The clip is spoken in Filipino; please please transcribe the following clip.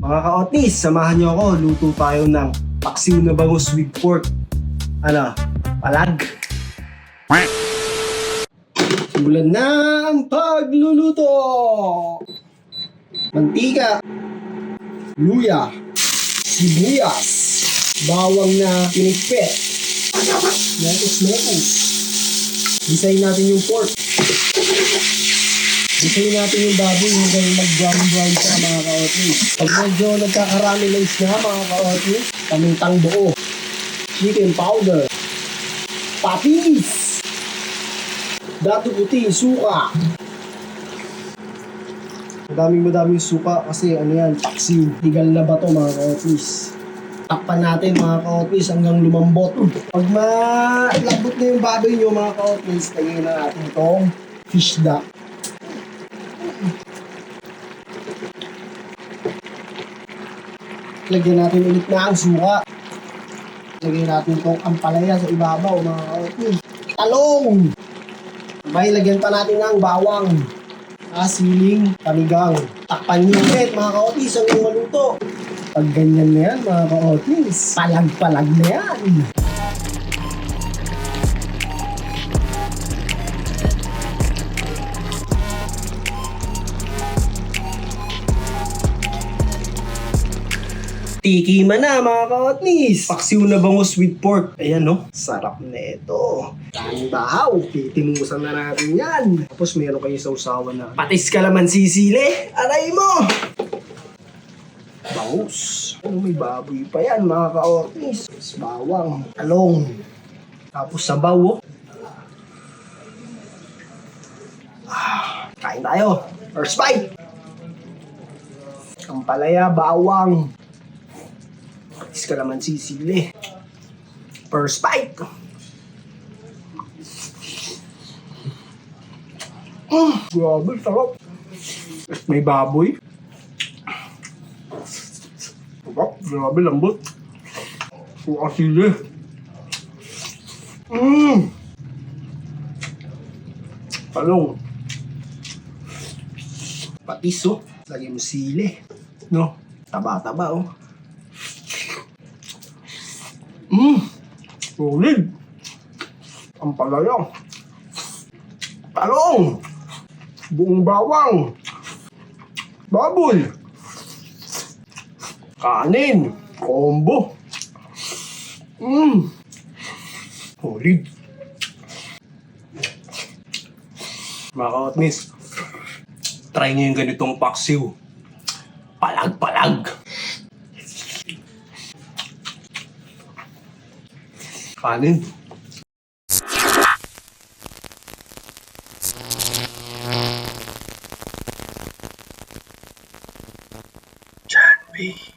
Mga ka-Otis, samahan niyo ako. Luto tayo ng paksiw na bangus with pork. Ano? Palag? Simulan na ang pagluluto! Mantika, luya, sibuyas, bawang na pinigpit, metos. Gisahin natin yung pork. Gisahin natin yung baboy hanggang mag-brown siya, mga ka-Otis. Pag medyo nagkakaramilays na, mga ka-Otis, pamintang buo, chicken powder, patis, dato puti, suka. Madaming suka kasi ano yan, paksiw. Tigal na ba to, mga ka-Otis? Takpan natin, mga ka-Otis, hanggang lumambot. Pag malambot na yung baboy nyo, mga ka-Otis, tayin na natin itong fish duck. Lagyan natin ulit na ang suka. Lagyan natin itong ampalaya sa ibabaw, mga ka-Otis. Talong! May lagyan pa natin ang bawang, siling, panigang. Takpan nyo ulit, mga ka-Otis, hanggang maluto. Pag ganyan na yan, mga ka-Otis, palag-palag na yan. Tikiman na, mga ka-Otis. Paksiw na bangus with pork. Ayan, no? Sarap na ito. Kain bahaw. Titimusan na natin yan. Tapos meron kayo sausawan na patis kalamansi sili. Aray mo! Bangus. Ano, may baboy pa yan, mga ka-Otis. Bawang, talong. Tapos sabaw, oh. Kain tayo. First bite. Ampalaya, bawang. Patis kalamansi sili. First bite. Grabe, sarap. May baboy. Sarap, grabe, lambot. Suka sili. Talong. Patis, oh. Lagyan mo sili. No? Taba-taba, oh. Solid. Ampalaya. Talong. Buong bawang. Baboy. Kanin. Combo. Solid. Mga ka-Otis, try nyo yung ganitong paksiw. Palag-palag. Kanin. John B.